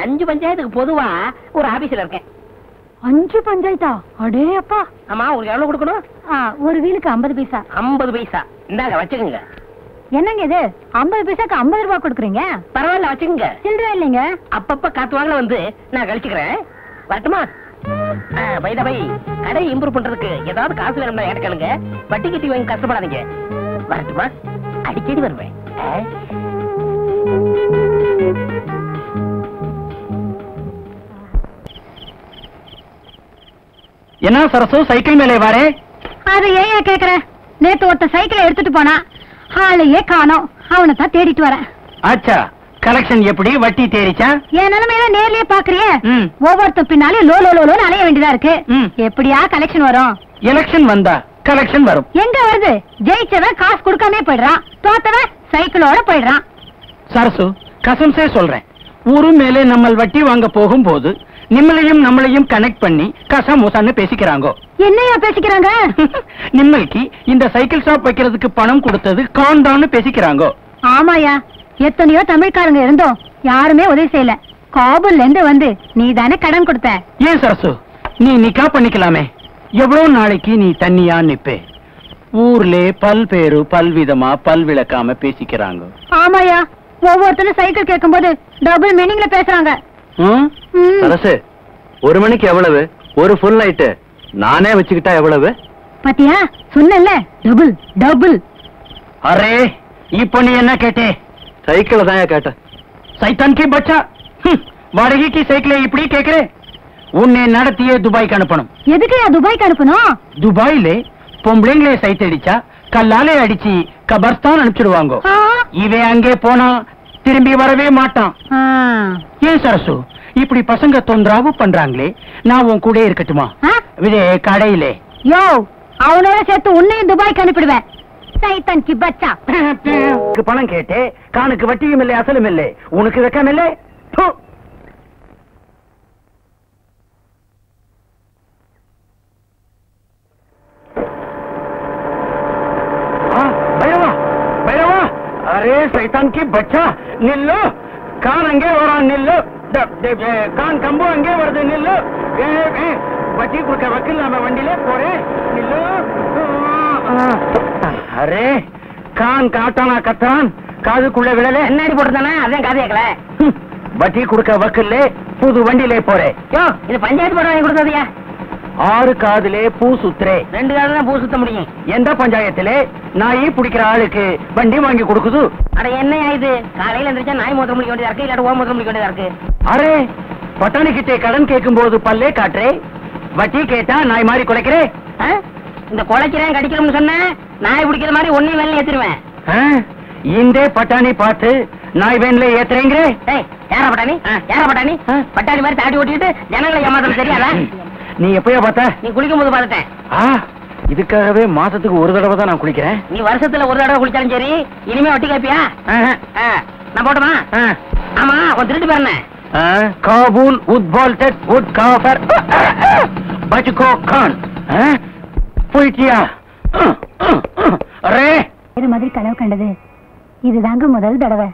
5 பஞ்சாயத்துக்கு பொதுவா ஒரு ஆபீஸ்ல இருக்கேன். 5 பஞ்சாயத்தா? அடே அப்பா. ஆமா, உங்களுக்கு எவ்வளவு கொடுக்கணும்? ஒரு வீலுக்கு 50 பைசா. 50 பைசா இந்தாங்க, வச்சுக்கோங்க. என்னங்க இது, 50 பைசாக்கு 50 ரூபாய் கொடுக்குறீங்க? பரவாயில்ல, வச்சுக்கோங்க. சில்லறை இல்லைங்க. அப்பப்ப காத்து வாங்கல வந்து நான் கழிச்சுக்கிறேன். வரட்டுமா? பை கடை இம்ப்ரூவ் பண்றதுக்கு ஏதாவது காசு வேணும்னா என்கிட்ட கேளுங்க. வட்டி கட்டி வாங்கி கஷ்டப்படாதீங்க. வரட்டுமா? அடிக்கடி வருவேன். என்ன சரசு, சைக்கிள் மேலே வாரே? அது ஏன் கேக்குற? நேத்து ஒருத்த சைக்கிளை எடுத்துட்டு போனா, ஆளையே காணோம். அவனை தான் தேடிட்டு வரேன். ஆச்சா, கலெக்ஷன் எப்படி? வட்டி தேறிச்சா? என் நிலைமையில நேர்லயே பாக்குறியே, ஒவ்வொருத்த பின்னாலே லோ லோ லோன்னு அலைய வேண்டியதா இருக்கு. எப்படியா கலெக்ஷன் வரும்? எலெக்ஷன் வந்தா கலெக்ஷன் வரும். எங்க வருது? ஜெயிச்சவன் காசு கொடுக்காம போயிடுறான், தோத்தவன் சைக்கிளோட போயிடுறான். சரசு, கசம்சே சொல்றேன், ஊரு மேலே நம்ம வட்டி வாங்க போகும்போது நம்மளையும் கனெக்ட் பண்ணி கசமுசான்னு பேசிக்கிறாங்க. என்னையா பேசிக்கிறாங்க? நிம்மளுக்கு இந்த சைக்கிள் ஷாப் வைக்கிறதுக்கு பணம் கொடுத்தது காண்டான்னு பேசிக்கிறாங்க. ஆமாயா, எத்தனையோ தமிழ்காரங்க இருந்தோம், யாருமே உதவி செய்யல. காபூல்ல இருந்து வந்து நீ தானே கடன் கொடுத்த. ஏன் சரசு, நீ நிக்கா பண்ணிக்கலாமே. எவ்வளவு நாளைக்கு நீ தண்ணியா நிப்பே? ஊர்ல பல்பேரு பல்விதமா பல்விளக்காம பேசிக்கிறாங்க. ஆமாயா, ஒவ்வொருத்தரும் சைக்கிள் கேட்கும் போது டபுள் மீனிங்ல பேசுறாங்க. சரசு, 1 மணிக்கு எவ்வளவு? ஒரு ஃபுல் நைட்டு நானே வச்சுக்கிட்டா எவ்வளவு? பாத்தியா, சொன்னல டபுள் டபுள். அரே, இப்ப நீ என்ன கேட்டே? சைக்கிள் தான் கேட்டேன். சைத்தான் கி பச்சா, வாடகைக்கு சைக்கிளை இப்படி கேக்குறே? உன்னை நடத்தியே துபாய்க்கு அனுப்பணும். எதுக்குயா துபாய்க்கு அனுப்பணும்? துபாயில பொம்பளைங்களே சைட் அடிச்சா கல்லாலே அடிச்சு கபர்ஸ்தான் அனுப்பிச்சிடுவாங்க. இவன் அங்கே போனா திரும்பி வரவே மாட்டான். ஏன் சரசு, இப்படி பசங்க தொந்தராவு பண்றாங்களே, நான் உன் கூட இருக்கட்டுமா? விஜய கடையிலே யோ, அவனோட சேர்த்து உன்னையும் துபாய்க்கு அனுப்பிடுவேன். சைத்தான் கி பச்சா. பணம் கேட்டே, காணுக்கு வட்டியும் இல்லை அசலும் இல்லை, உனக்கு வெக்கம் இல்லை. अरे शैतान की बच्चा, निल्लो, कान अंगे वरा निल्लो, कान कंबो अंगे वर्द निल्लो, बच्ची कुछ वकील नाम वंडीले पोरे निल्लो. अरे कान काटाना कत्रान காதுக்குள்ள விடல என்னடி போட்டுதானே, அதான் காது கேட்கல. வட்டி கொடுக்க வக்கல்ல புது வண்டியிலே போறே. யோ, இது பஞ்சாயத்து போட வாங்கி கொடுத்ததையா? 6 காதுலே பூ சுத்துறே. 2 காதுல தான் பூ சுத்த முடியும். எந்த பஞ்சாயத்திலே நாய் பிடிக்கிற ஆளுக்கு வண்டி வாங்கி கொடுக்குது? அட என்னையா இது, காலையில எந்திரிச்சா நாய் மூத்திரம் முடிக்க வேண்டியதா இருக்கு, இல்லாட்ட ஓ மூத்திரம் முடிக்க வேண்டியதா இருக்கு. அரே, பட்டாணி கிட்டே கடன் கேட்கும் போது பல்லே காட்டுறே, வட்டி கேட்டா நாய் மாதிரி குலைக்கிறே. இந்த குலைக்கிறேன் கடிக்கிறோம்னு சொன்ன நாய் பிடிக்கிற மாதிரி ஒன்னையும் வேலை ஏத்திருவேன். இந்த பட்டாணி பார்த்து நாய் வேன்ல ஏத்துறேங்க. யாரா பட்டாணி? யாரா பட்டாணி? பட்டாணி மாதிரி தாடி ஓட்டிட்டு ஜனங்களை ஏமாத்தணும் தெரியாதா? நீ எப்பயா பார்த்த? நீ குளிக்கும் போது பார்த்தேன். இதுக்காகவே மாசத்துக்கு ஒரு தடவை தான் நான் குளிக்கிறேன். நீ வருஷத்துல ஒரு தடவை குளிச்சாலும் சரி, இனிமே வட்டி கேப்பியா? நான் போட்டுமா? ஆமா, உன் திருட்டு பேர் என்ன? காபூல் உத்பால்டட் உட் காஃபர் பச்சுகோ கான். போயிட்டியா? அரே, இது மாதிரி கனவு கண்டது இதுதாங்க முதல் தடவை.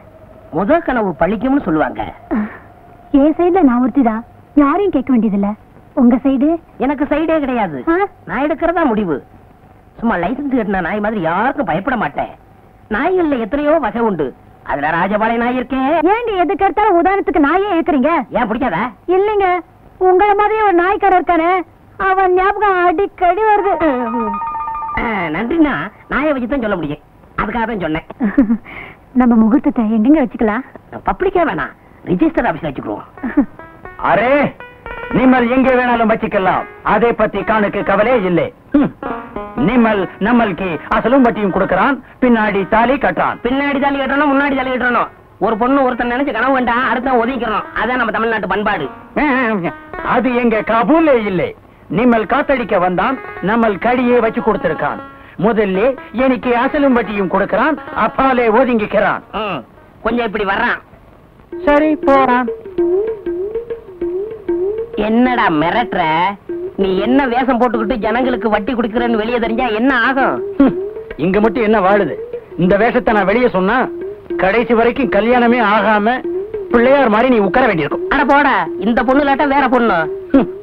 முதல் கனவு பழிக்கும்னு சொல்லுவாங்க. என் சைடுல நான் ஒருத்திதான், யாரையும் கேட்க வேண்டியதில்ல. உங்க சைடு? எனக்கு சைடே கிடையாது, நான் எடுக்கிறதா முடிவு. சும்மா லைசன்ஸ் கட்டின நாய் மாதிரி யாருக்கும் பயப்பட மாட்டேன். நாய்கள்ல எத்தனையோ வகை உண்டு, அதுல ராஜபாளைய நாய் இருக்கேன். ஏண்டி எதுக்கு எடுத்தாலும் உதாரணத்துக்கு நாயே ஏக்குறீங்க? ஏன் பிடிக்காதா? இல்லைங்க, உங்களை மாதிரி ஒரு நாய்க்காரர் இருக்கானே, அவன் ஞாபகம் அடிக்கடி வருது. நன்றினா நாயை வச்சுதான் சொல்ல முடியும், அதுக்காக தான் சொன்னேன். நம்ம முகூர்த்தத்தை எங்கெங்க வச்சுக்கலாம்? பப்ளிக்கா வேணாம், ரிஜிஸ்டர் ஆபீஸ்ல வச்சுக்குவோம். அரே, நிம்மல் எங்கே வேணாலும் வச்சுக்கலாம், அதை பத்தி காணுக்கு கவலை இல்லை. நிம்மல் நம்மளுக்கு அசலும் வட்டியும் கொடுக்கறான், பின்னாடி தாலி கட்டுறான். பின்னாடி தாலி கட்டணும், முன்னாடி தாலி கட்டணும். ஒரு பொண்ணு ஒருத்தன் நினைச்சு கனவு வேண்டாம், அடுத்த ஒதுக்கிறோம். அதான் நம்ம தமிழ்நாட்டு பண்பாடு. அது எங்க காபூலே இல்லை. நிம்மல் காத்தடிக்க வந்தான், நம்மள் கடியே வச்சு கொடுத்திருக்கான். முதல்ல எனக்கு அசலும் வட்டியும் கொடுக்கறான், அப்பாலே ஒதுங்கிக்கிறான். கொஞ்சம் இப்படி வர்றான். சரி, போறான். என்னடா மிரட்டுற? நீ என்ன வேஷம் போட்டுக்கிட்டு ஜனங்களுக்கு வட்டி குடுக்கறன்னு வெளியே தெரிஞ்சா என்ன ஆகும்? இங்க மட்டும் என்ன வாழுது? இந்த வேஷத்தை நான் வெளியே சொன்னா கடைசி வரைக்கும் கல்யாணமே ஆகாம பிள்ளையார் மாதிரி நீ உட்கார வேண்டியிருக்கும். அட போட, இந்த பொண்ணு இல்லாட்டா வேற பொண்ணு.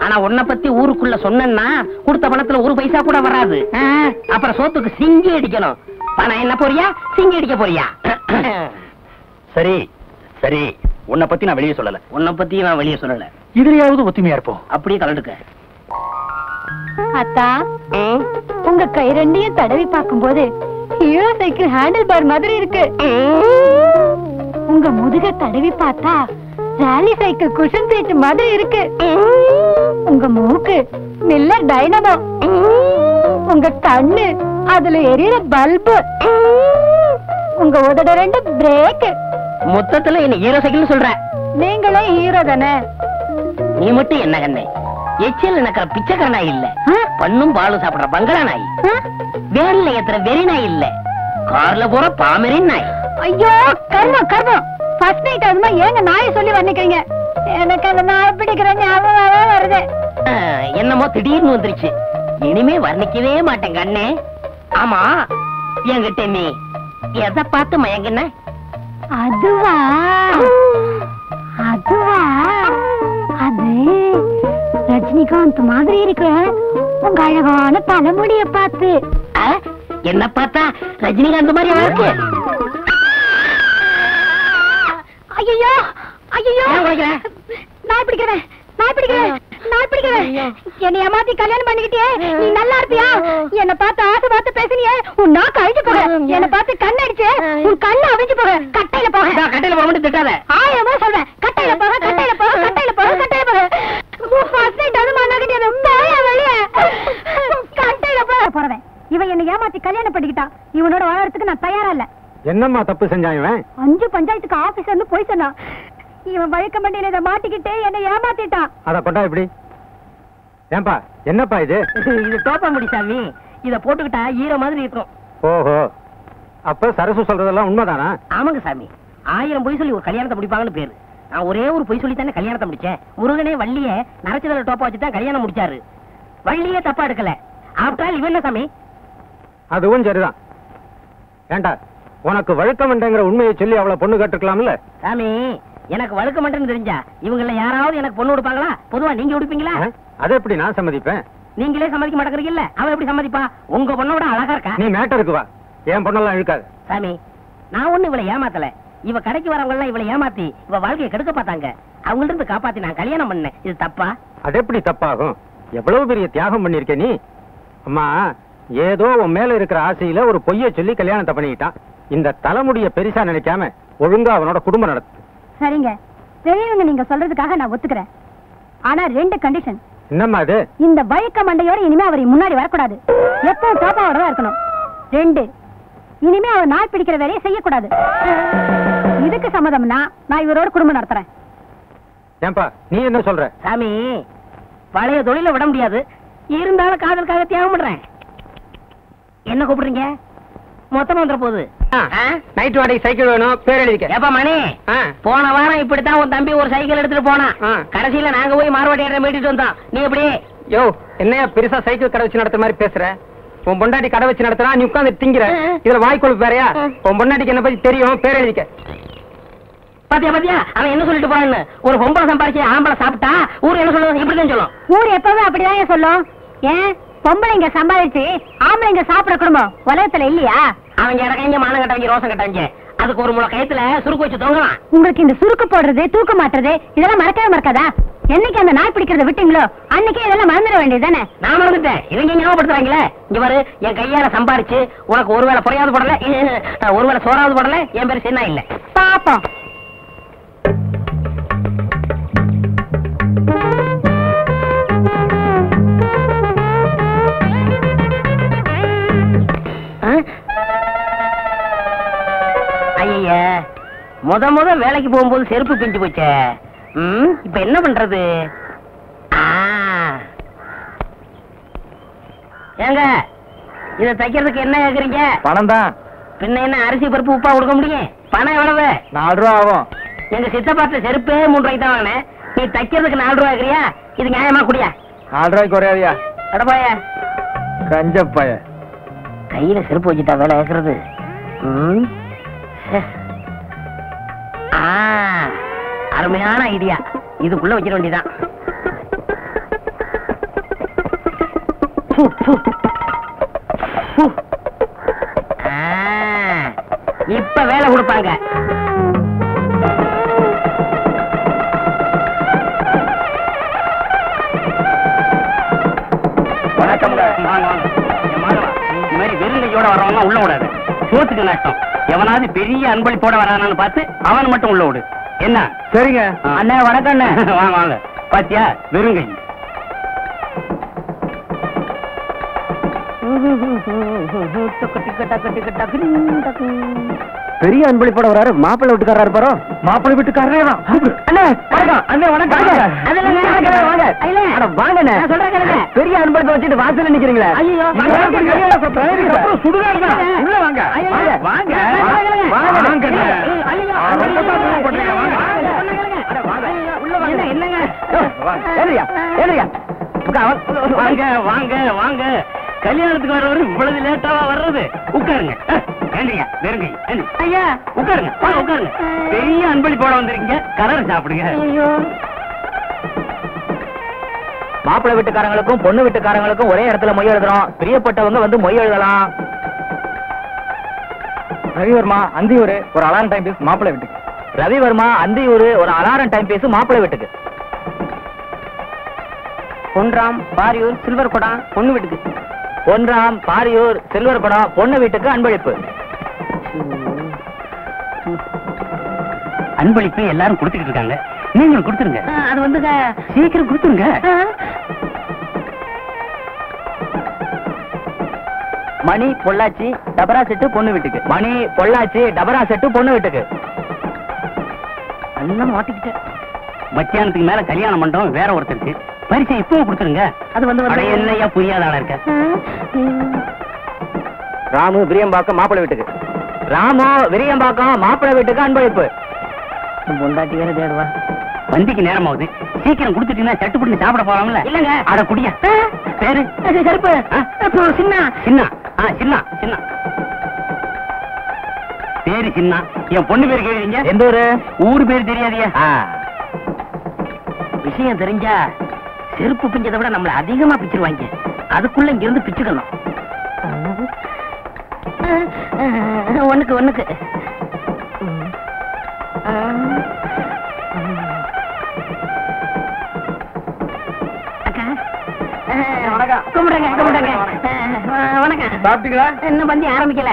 ஆனா உன்னை பத்தி ஊருக்குள்ள சொன்னா கொடுத்த பணத்துல ஒரு பைசா கூட வராது. அப்புறம் சோத்துக்கு சிங்கி அடிக்கணும். பணம் என்ன போறியா, சிங்கி அடிக்க போறியா? சரி சரி, உன்னை பத்தி நான் வெளியே சொல்லல. உன்னை பத்தி நான் வெளியே சொல்லல. இதுலயாவது ஒத்துமையா இருப்போம். அப்படியே கலந்துக்க. அத்தா, உங்க கை ரெண்டையும் தடவி பார்க்கும்போது ஹீரோ சைக்கிள் ஹேண்டில் பார் மாதிரி இருக்கு. உங்க முதுக தடவி பார்த்தா ராலி சைக்கிள் குஷன் சீட் மாதிரி இருக்கு. உங்க மூக்கு மில்லர் டைனமோ. உங்க கண்ணு அதுல எரியற பல்பு. உங்க உதட 2 பிரேக். மொத்தத்துல என்ன ஹீரோ சைக்கிள் சொல்ற? நீங்களே ஹீரோ தானே? நீ மட்டும் என்ன கண்ணே, எச்சில் நடக்கிற பிச்சைக்கார நாய் இல்ல, பண்ணும் பாலும் சாப்பிடுற பங்களா நாய், வேன்ல ஏத்துற வெறி நாய் இல்ல, கார்ல போற பாமரின் நாய். ஐயோ கர்மம் கர்மம், ஃபர்ஸ்ட் நைட் அதுமா ஏங்க நாயை சொல்லி வர்ணிக்கிறீங்க? எனக்கு அந்த நாய் பிடிக்கிற ஞாபகமாவே வருது. என்னமோ திடீர்னு வந்துருச்சு, இனிமே வர்ணிக்கவே மாட்டேன் கண்ணே. ஆமா, என்கிட்ட நீ எதை பார்த்து மயங்கின? அதுவா அதுவா ரஜினிகாந்த் மாதிரி இருக்கு உங்க அழகான தலைமுடிய பார்த்து. என்ன பார்த்தா ரஜினிகாந்த் மாதிரி இருக்கு. ஐயோ ஐயோ நான் பிடிக்கிறேன் என்னை ஏமாத்தி கல்யாணம் பண்ணிக்கிட்டே நீ நல்லா இருப்பியா? என்ன பார்த்து ஆசை பார்த்து பேசினியே உன் நாக்கு அழிஞ்சு போக, என்ன பார்த்து கண் அடிச்சு உன் கண்ணு அவிஞ்சு போக. கட்டையில போக மட்டும் திட்டாத. ஆயமா சொல்றேன். கட்டையில போக போறேன். இவன் என்ன ஏமாத்தி கல்யாணம் பண்ணிக்கிட்டான். இவனோட வாழறதுக்கு நான் தயாரா இல்ல. என்னம்மா தப்பு செஞ்சான் இவன்? 5 பஞ்சாயத்துக்கு ஆபீஸ்ல இருந்து போய் சொன்னான். இவன் வழக்க மண்டியில இதை மாட்டிக்கிட்டே என்ன ஏமாத்திட்டான். அத கொண்டா இப்படி. ஏன்பா என்னப்பா இது? இது தோப்ப முடி சாமி. இத போட்டுக்கிட்டா ஈர மாதிரி இருக்கும். ஓஹோ, அப்ப சரசு சொல்றதெல்லாம் உண்மைதானா? ஆமாங்க சாமி. 1000 பொய் சொல்லி ஒரு கல்யாணத்தை முடிப்பாங்கன்னு பேரு. நான் ஒரே ஒரு பொய் சொல்லி தானே கல்யாணத்தை முடிச்சேன். முருகனே வள்ளிய நரச்சதல டோப்பா வச்சு தான் கல்யாணம் முடிச்சாரு. வள்ளியே தப்பா எடுக்கல. ஆஃப்டர் ஆல் இவன் என்ன சாமி? அதுவும் சரிதான். ஏண்டா உனக்கு வழக்கமண்டங்கிற உண்மையை சொல்லி அவளை பொண்ணு கேட்டுக்கலாம்ல? சாமி, எனக்கு வழக்கமண்டன்னு தெரிஞ்சா இவங்கள யாராவது எனக்கு பொண்ணு கொடுப்பாங்களா? பொதுவா நீங்க கொடுப்பீங்களா? அதை எப்படி நான் சம்மதிப்பேன்? நீங்களே சம்மதிக்க மாட்டேங்கிறீங்கல்ல, அவன் எப்படி சம்மதிப்பா? உங்க பொண்ணோட அழகா இருக்கா. நீ மேட்டருக்கு வா. என் பொண்ணெல்லாம் இழுக்காது. சாமி, நான் ஒண்ணு இவளை ஏமாத்தல. இவ கடைக்கு வரவங்க எல்லாம் இவளை ஏமாத்தி இவ வாழ்க்கையை கெடுக்க பார்த்தாங்க. அவங்கள்ட்ட இருந்து காப்பாத்தி நான் கல்யாணம் பண்ணேன். இது தப்பா? அது எப்படி தப்பாகும்? எவ்வளவு பெரிய தியாகம் பண்ணிருக்க நீ. அம்மா, ஏதோ உன் மேல இருக்கிற ஆசையில ஒரு பொய்ய சொல்லி கல்யாணத்தை பண்ணிக்கிட்டான். இந்த தலைமுடிய பெருசா நினைக்காம ஒழுங்கா அவனோட குடும்பம் நடத்து. சரிங்க, பெரியவங்க நீங்க சொல்றதுக்காக நான் ஒத்துக்கிறேன். ஆனா 2 கண்டிஷன். என்னம்மா அது? இந்த வழக்க மண்டையோட இனிமே அவர் முன்னாடி வரக்கூடாது. எப்பவும் தோப்பாவோட தான் இருக்கணும். 2, இனிமே அவர் நாள் பிடிக்கிற வேலையை செய்யக்கூடாது. இதுக்கு சம்மதம்னா நான் இவரோட குடும்பம் நடத்துறேன். ஏன்பா நீ என்ன சொல்ற? சாமி, பழைய தொழில விட முடியாது. இருந்தாலும் காதலுக்காக தியாகம் பண்றேன். என்ன கூப்பிடுறீங்க? மொத்தம் வந்துற போகுது. நைட் வாடகை சைக்கிள் வேணும், பேர் எழுதிக்க. ஏப்பா மணி, போன வாரம் இப்படித்தான் உன் தம்பி ஒரு சைக்கிள் எடுத்துட்டு போனான். கடைசியில நாங்க போய் மார்வாடி மீட்டிட்டு வந்தோம். நீ எப்படி? யோ, என்னையா பெருசா சைக்கிள் கடை வச்சு நடத்துற மாதிரி பேசுற? உன் பொண்டாட்டி கடை வச்சு நடத்துறா, நீ உட்கார்ந்து திங்கிற. இதுல வாய்க்கொழுப்பு வேறையா? உன் பொண்டாட்டிக்கு என்ன பத்தி தெரியும், பேர் எழுதிக்க. பாத்தியா அவன் என்ன சொல்லிட்டு போறான்னு. ஒரு பொம்பளை சம்பாரிச்சு ஆம்பளை சாப்பிட்டா ஊர் என்ன சொல்லுவோம்? இப்படிதான் சொல்லும். ஊர் எப்பவும் அப்படிதான் சொல்லும். ஏன் பொம்பளைங்க சம்பாதிச்சு ஆம்பளைங்க சாப்பிட குடும்பம் உலகத்துல இல்லையா? அவங்க இடக்கங்க மானம் கட்டவங்க ரோசம் கட்டவங்க. அதுக்கு ஒரு முளை கயத்துல சுருக்கு வச்சு தொங்கலாம். உங்களுக்கு இந்த சுருக்கு போடுறது, தூக்க மாட்டுறது இதெல்லாம் மறக்கவே மறக்காதா? என்னைக்கு அந்த நாய் பிடிக்கிறத விட்டீங்களோ அன்னைக்கே இதெல்லாம் மறந்துட வேண்டியதுதானே? நான் மறந்துட்டேன். இவங்க ஞாபகப்படுத்துறாங்களே. இங்க பாரு, என் கையால சம்பாரிச்சு உனக்கு ஒருவேளை பொறையாவது போடல, ஒருவேளை சோறாவது போடல. என் பேரு சின்ன இல்ல. பாப்போம். ஐய, முத வேலைக்கு போகும்போது செருப்பு பிஞ்சு போச்சே. இப்ப என்ன பண்றது? ஏங்க, இத தைக்கிறதுக்கு என்ன கேக்குறீங்க? பணம் தான். பின்ன என்ன அரிசி பருப்பு உப்பா கொடுக்க முடியும்? பணம் எவ்வளவு? 4 ரூபா ஆகும். எங்க சித்தப்பாட்ட செருப்பே 3 ரூபாய்க்கு தான் வாங்கினேன். நீ தைக்கிறதுக்கு 4 ரூபா கேக்குறியா? இது நியாயமா? குடியா? 4 ரூபாய்க்கு குறையாதியா? அடப்பாய கஞ்சப்பாய. கையில செருப்பு வச்சுட்டா வேலை கேக்குறது. அருமையான ஐடியா. இதுக்குள்ள வச்சிட வேண்டியதான். இப்ப வேலை கொடுப்பாங்க. வணக்கம். இந்த மாதிரி வெறுங்கையோட வரவங்க உள்ள விடாது. சோத்துக்கு நஷ்டம். எவனாவது பெரிய அன்பளிப்போட வரானான்னு பார்த்து அவன் மட்டும் உள்ள விடு. என்ன? சரிங்க அண்ணே. வணக்கம் அண்ணே. வாங்க வாங்க. பாத்தியா, வெறுங்கை. பெரிய அன்பளிப்போட வராரு. மாப்பிள்ளை வீட்டுக்காரர் பாரோ. மாப்பிள்ளை வீட்டுக்காரரே தான். அண்ணே வணக்கம். அண்ணே வணக்கம். வாங்க. பெரிய அன்பளிப்பை வச்சுட்டு வாசல்ல நிக்கிறீங்களா? சுடுகாடு உள்ள வாங்க. வாங்க வாங்க வாங்க. கல்யாணத்துக்கு வர்றவரு இவ்வளவு லேட்டாவா வர்றது? உட்காருங்க. வெறுங்கை. ஐயா உட்காருங்க. உட்காருங்க. பெரிய அன்பளிப்போட வந்திருக்கீங்க. கலர் சாப்பிடுங்க. மாப்பிள்ளை வீட்டுக்காரங்களுக்கும் பொண்ணு வீட்டுக்காரங்களுக்கும் ஒரே இடத்துல மொய் எழுதுறோம். பிரியப்பட்டவங்க வந்து மொய் எழுதலாம். ரவிவர்மா அந்தியூர் ஒரு அலாரம் டைம் பீஸ் மாப்பிள்ளை வீட்டுக்கு. ரவிவர்மா அந்தியூர் ஒரு அலாரம் டைம் பீஸ் மாப்பிள்ளை வீட்டுக்கு. பொன்ராம் பாரியூர் சில்வர் குடம் பொண்ணு வீட்டுக்கு. பொன்ராம் பாரியூர் சில்வர் குடம் பொண்ணு வீட்டுக்கு அன்பளிப்பு. அன்பளிப்பு எல்லாரும் கொடுத்துக்கிட்டு இருக்காங்க. நீங்க கொடுத்துருங்க. அது வந்து சீக்கிரம் கொடுத்துருங்க. மணி பொள்ளாச்சி டபரா செட்டு பொண்ணு வீட்டுக்கு. மணி பொள்ளாச்சி டபரா செட்டு பொண்ணு வீட்டுக்கு. எல்லாம் மாட்டிக்கிட்டேன். மத்தியானத்துக்கு மேல கல்யாண மண்டபம் வேற ஒருத்தருக்கு. பரிசை இப்போ கொடுத்துருங்க. அது வந்து என்னையா புரியாத ஆளா இருக்க. ராமு விரியம்பாக்கம் மாப்பிள்ளை வீட்டுக்கு. ராமு விரியம்பாக்கம் மாப்பிள்ளை வீட்டுக்கு அன்பளிப்பு. பொண்டாட்டி வேற தேடுவா. வண்டிக்கு நேரம் ஆகுது. சீக்கிரம் கொடுத்துட்டீங்கன்னா சட்டு புடிச்சு சாப்பிட போறாங்கல்ல. இல்லங்க அட குடியா. பேரு கருப்பு சின்ன சின்ன சின்ன சின்ன பேரு சின்ன. என் பொண்ணு பேரு கேக்குறீங்க? எந்த ஊரு? ஊரு பேரு தெரியாதியா? விஷயம் தெரிஞ்சா செருப்பு பிஞ்சதை விட நம்மள அதிகமா பிச்சிருவாங்க. அதுக்குள்ள இங்க இருந்து பிச்சுக்கணும். ஒண்ணுக்கு ஒண்ணுக்கு கும்பிடுங்க கும்பிடுங்க. வணக்கம். சாப்பிட்டீங்களா? இன்னும் பந்தி ஆரம்பிக்கல.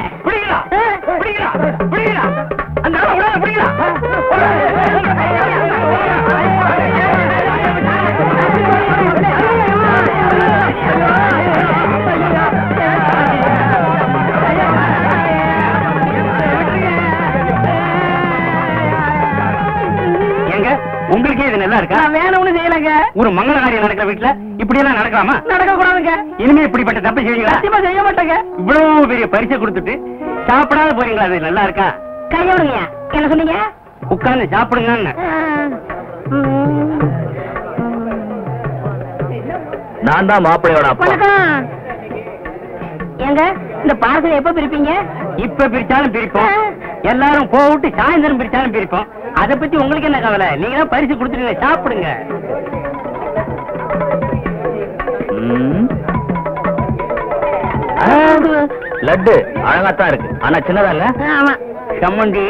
உங்களுக்கே இது நல்லா இருக்கா? வேணும்னு செய்யலங்க. ஒரு மங்கள காரியம் நடக்கிற வீட்டுல இப்படி எல்லாம் நடக்கலாமா? நடக்க கூடாதுங்க. இனிமே இப்படிப்பட்ட தப்பு செய்வீங்களா? சத்தியமா செய்ய மாட்டேங்க. இவ்வளவு பெரிய பரிசை கொடுத்துட்டு சாப்பிடாத போறீங்களா? அது நல்லா இருக்கா? கையோடுங்க. என்ன சொன்னீங்க? உட்கார்ந்து சாப்பிடுங்க. நான் தான் மாப்பிள்ளையோட அப்பா. ஏங்க இந்த பார்சல் எப்ப பிரிப்பீங்க? இப்ப பிரிச்சாலும் பிரிப்போம். எல்லாரும் போட்டு சாயந்தரம் பிரிச்சாலும் பிரிப்போம். அதை பத்தி உங்களுக்கு என்ன கவலை? நீங்க தான் பரிசு கொடுத்துருங்க. சாப்பிடுங்க. லட்டு அழகாத்தான் இருக்கு. ஆனா சின்னதா இல்ல? சம்மந்தி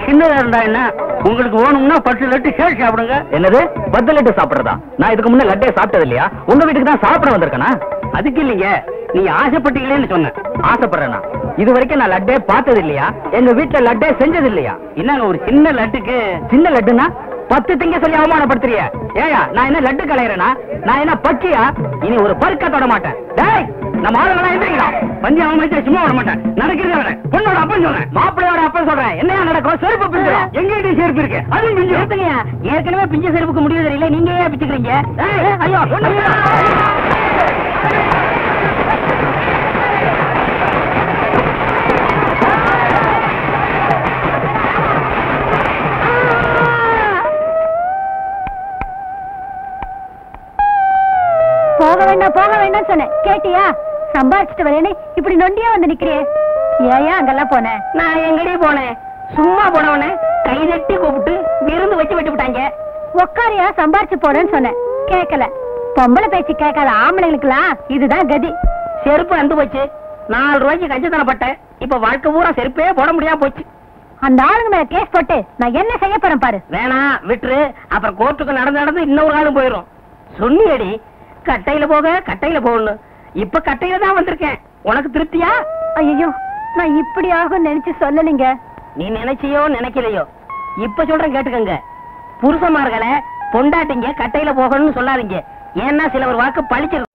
சின்னதா இருந்தா என்ன? உங்களுக்கு வேணும்னா 10 லட்டு சேர்த்து சாப்பிடுங்க. என்னது 10 லட்டு சாப்பிடுறதா? நான் இதுக்கு முன்ன லட்டே சாப்பிட்டது இல்லையா? உங்க வீட்டுக்கு தான் சாப்பிட வந்திருக்கேனா? அதுக்கு இல்லைங்க, நீங்க ஆசைப்பட்டீங்களேன்னு சொன்ன. ஆசைப்படுறேனா? இது வரைக்கும் நான் லட்டே பார்த்தது இல்லையா? எங்க வீட்டுல லட்டே செஞ்சது இல்லையா? என்னங்க ஒரு சின்ன லட்டுக்கு? சின்ன லட்டுனா 10 திங்க சொல்லி அவமானப்படுத்துறிய? ஏயா நான் என்ன லட்டு கலையறேனா? நான் என்ன பச்சியா? இனி ஒரு பருக்க தொட மாட்டேன். டேய் நம்ம ஆளுங்களா எந்திரிங்களா? பந்தி அவமானத்தை சும்மா விட மாட்டேன். நடக்கிறதே வரேன். பொண்ணோட அப்பன் சொல்றேன். மாப்பிள்ளையோட அப்பன் சொல்றேன். என்னையா நடக்கும்? செருப்பு பிஞ்சிடும். எங்கிட்ட செருப்பு இருக்கு, அதுவும் பிஞ்சு. ஏற்கனவே பிஞ்ச செருப்புக்கு முடிவு தெரியல, நீங்க ஏன் பிச்சுக்கிறீங்க? ஐயோ போக வேண்டாம் சொன்னேன். கேட்டியா? சம்பாதிச்சுட்டு வரேன்னு இப்படி நொண்டியா வந்து நிக்கிறியே. ஏயா அங்கெல்லாம் போனேன்? நான் எங்கடி போனேன்? சும்மா போனவனே கை தட்டி கூப்பிட்டு விருந்து வச்சு விட்டு விட்டாங்க. உக்காரியா சம்பாதிச்சு போறேன்னு சொன்னேன். கேட்கல. பொம்பளை பேச்சு கேட்காத ஆம்பளைங்களுக்குலாம் இதுதான் கதி. செருப்பு அந்து போச்சு. 4 ரூபாய்க்கு கஞ்சத்தனப்பட்டேன். இப்ப வாழ்க்கை பூரா செருப்பே போட முடியாம போச்சு. அந்த ஆளுங்க மேல கேஸ் போட்டு நான் என்ன செய்ய போறேன் பாரு. வேணா விட்டுரு. அப்புறம் கோர்ட்டுக்கு நடந்து இன்னொரு ஆளும் போயிடும். சொன்னியடி கட்டையில போக கட்டையில போகணும். இப்ப கட்டையில தான் வந்திருக்கேன். உனக்கு திருப்தியா? ஐயோ நான் இப்படி ஆகும் நினைச்சு சொல்லலீங்க. நீ நினைச்சியோ நினைக்கலையோ இப்ப சொல்றேன் கேட்டுக்கங்க. புருஷமார்களை பொண்டாட்டிங்க கட்டையில போகணும்னு சொல்லாதீங்க. ஏன்னா சில ஒரு வாக்கு பழிச்சிருக்கும்.